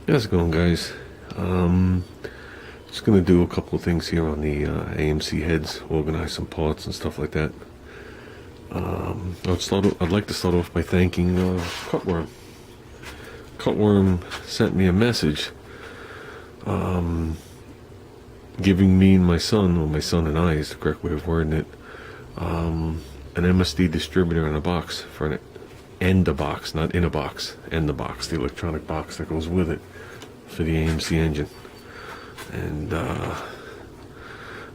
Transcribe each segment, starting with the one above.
How's it going, guys? Just gonna do a couple of things here on the AMC heads, organize some parts and stuff like that. I'd like to start off by thanking Cutworm. Cutworm sent me a message giving me and my son, or my son and I is the correct way of wording it, an MSD distributor in a box for an and a box, not in a box, and the box, the electronic box that goes with it for the AMC engine. And I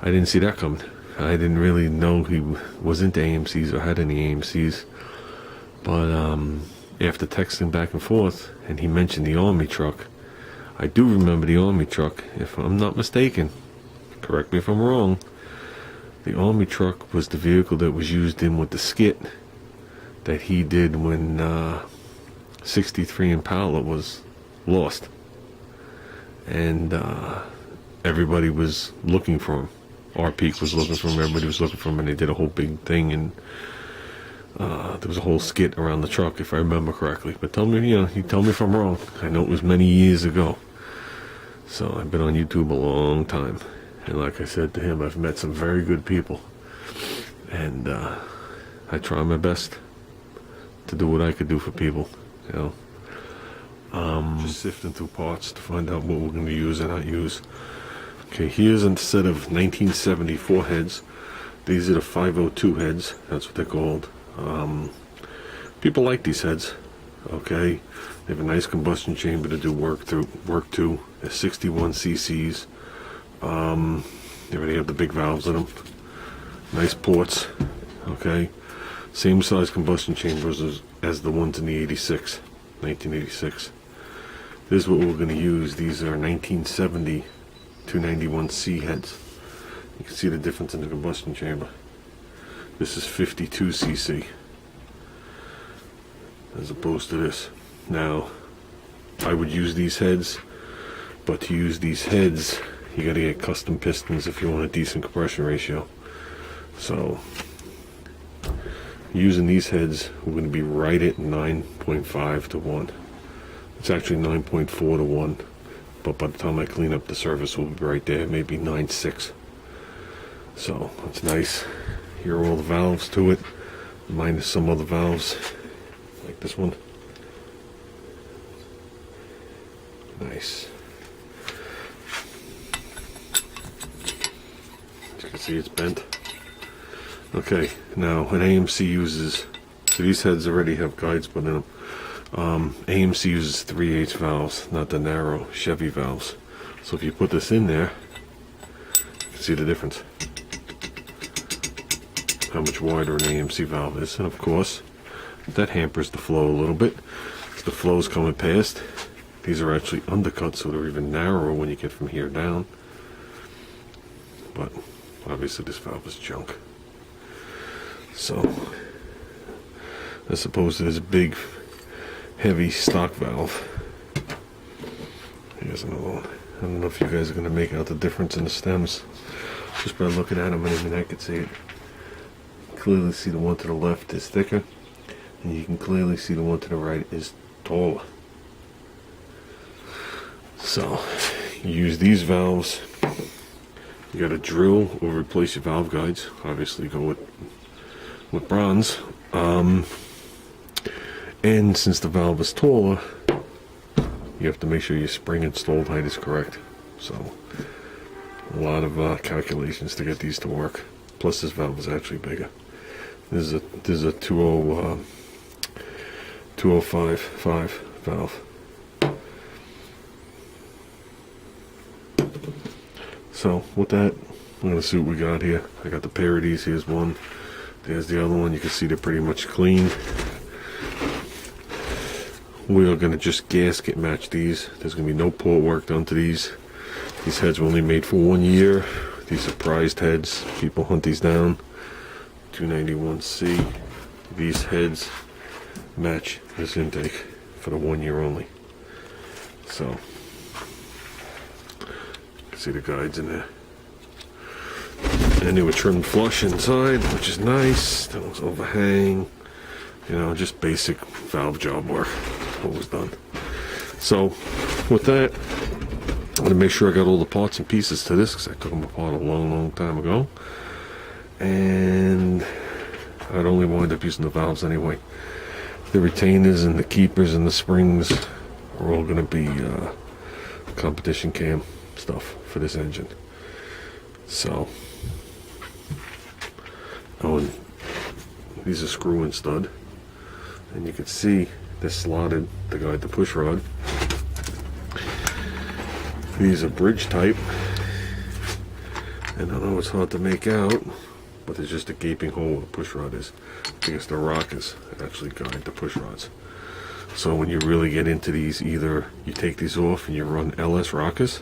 didn't see that coming. I didn't really know he was into AMCs or had any AMCs. But after texting back and forth, and he mentioned the Army truck, I do remember the Army truck, if I'm not mistaken. Correct me if I'm wrong. The Army truck was the vehicle that was used in with the skit that he did when 63 Impala was lost. And everybody was looking for him. Our Peak was looking for him, everybody was looking for him, and they did a whole big thing, and there was a whole skit around the truck, if I remember correctly. But tell me, you tell me if I'm wrong. I know it was many years ago. So I've been on YouTube a long time. And like I said to him, I've met some very good people. And I try my best to do what I could do for people, just sifting through parts to find out what we're going to use and not use. Okay, here's a set of 1974 heads. These are the 502 heads. That's what they're called. People like these heads. Okay, they have a nice combustion chamber to do work to. They're 61 cc's. They already have the big valves in them. Nice ports. Okay, same size combustion chambers as the ones in the 1986. This is what we're going to use. These are 1970 291C heads. You can see the difference in the combustion chamber. This is 52 cc as opposed to this. Now, I would use these heads, but to use these heads, you got to get custom pistons if you want a decent compression ratio. So, using these heads, we're going to be right at 9.5 to 1. It's actually 9.4 to 1, but by the time I clean up the surface, we'll be right there, maybe 9.6. So it's nice. Here are all the valves to it, minus some other valves, like this one. Nice. As you can see, it's bent. Okay, now an AMC uses, so these heads already have guides put in them. AMC uses 3/8 valves, not the narrow Chevy valves. So if you put this in there, you can see the difference. How much wider an AMC valve is. And of course, that hampers the flow a little bit. If the flow's coming past, these are actually undercut, so they're even narrower when you get from here down. But obviously this valve is junk. So, as opposed to this big, heavy stock valve. Here's another one. I don't know if you guys are going to make out the difference in the stems. Just by looking at them, I can see it. Clearly see the one to the left is thicker, and you can clearly see the one to the right is taller. So, you use these valves. You got to drill or replace your valve guides. Obviously, go with bronze. And since the valve is taller, you have to make sure your spring installed height is correct. So, a lot of calculations to get these to work. Plus, this valve is actually bigger. This is a 2055 valve. So with that, I'm going to see what we got here. I got the pair of these. Here's one. There's the other one. You can see they're pretty much clean. We are going to just gasket match these. There's going to be no port work done to these. These heads were only made for 1 year. These are prized heads. People hunt these down. 291C. These heads match this intake for the 1 year only. So, you can see the guides in there. And they were trimmed flush inside, which is nice. That was overhang. Just basic valve job work. What was done. So, with that, I'm gonna make sure I got all the parts and pieces to this, because I took them apart a long time ago, and I'd only wind up using the valves anyway. The retainers and the keepers and the springs are all gonna be competition cam stuff for this engine. So, oh, and these are screw-in stud, and you can see they're slotted to guide the push rod. These are bridge type, and I know it's hard to make out, but there's just a gaping hole where the push rod is. I think it's the rockers that actually guide the push rods. So when you really get into these, either you take these off and you run LS rockers,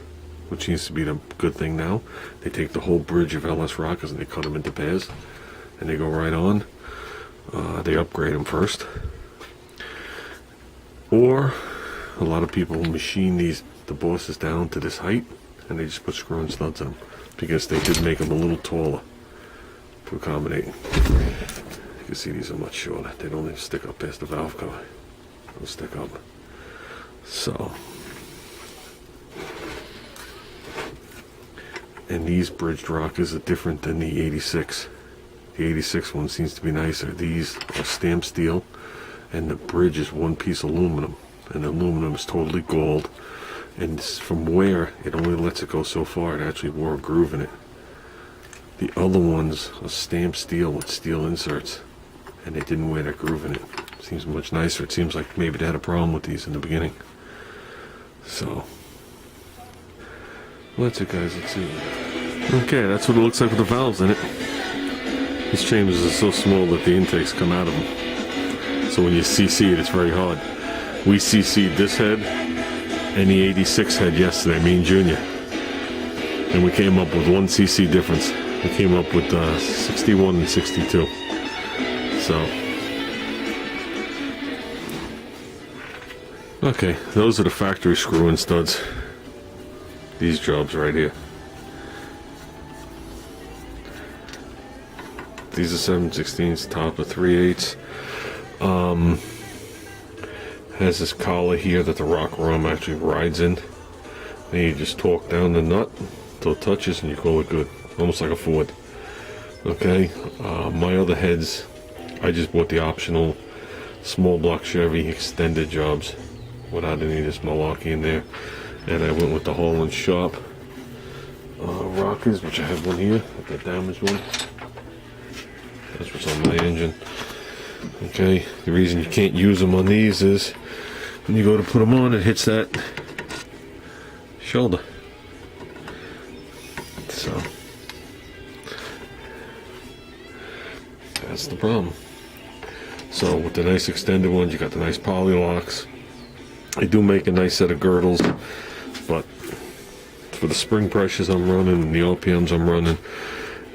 which seems to be the good thing now. They take the whole bridge of LS rockers and they cut them into pairs, and they go right on. They upgrade them first. Or a lot of people machine the bosses down to this height, and they just put screw-in studs on them, because they did make them a little taller to accommodate. You can see these are much shorter. They don't even stick up past the valve cover. They'll stick up. So, and these bridged rockers are different than the 86. The 86 one seems to be nicer. These are stamped steel, and the bridge is one piece aluminum, and the aluminum is totally gold, and from where it only lets it go so far. It actually wore a groove in it. The other ones are stamped steel with steel inserts, and they didn't wear that groove in it. Seems much nicer. It seems like maybe they had a problem with these in the beginning. So, well, that's it, guys. Let's see. Okay, that's what it looks like with the valves in it. These chambers are so small that the intakes come out of them. So when you CC it, it's very hard. We CC'd this head and the 86 head yesterday, me and Junior. And we came up with 1 CC difference. We came up with 61 and 62. So, okay, those are the factory screw-in studs. These jobs right here. These are 7/16s, top of 3/8. Has this collar here that the rock arm actually rides in. And you just torque down the nut until it touches and you call it good. Almost like a Ford. Okay, my other heads, I just bought the optional small block Chevy extended jobs without any of this malarkey in there. And I went with the Holland Sharp rockers, which I have one here, the damaged one. That's what's on my engine. Okay, the reason you can't use them on these is when you go to put them on, it hits that shoulder. So that's the problem. So with the nice extended ones, you got the nice poly locks. They do make a nice set of girdles, but for the spring pressures I'm running and the RPMs I'm running,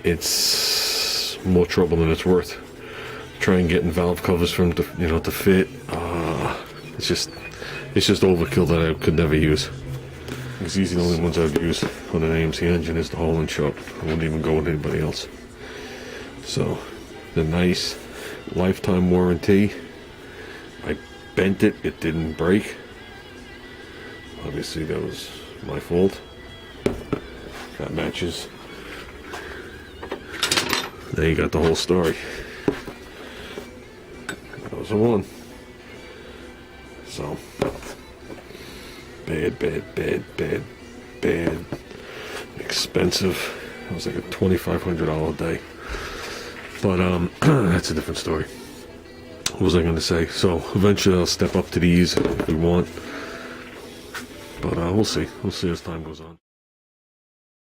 it's more trouble than it's worth. Trying getting valve covers for them to, to fit. It's just overkill that I could never use. Because these are the only ones I've used on an AMC engine is the Holland Sharp. I wouldn't even go with anybody else. So, the nice lifetime warranty. I bent it, it didn't break. Obviously that was my fault. Got matches. There you got the whole story. That was the one. So bad. Expensive. It was like a $2,500 a day. But that's a different story. What was I going to say? So eventually I'll step up to these if we want. But we'll see. We'll see as time goes on.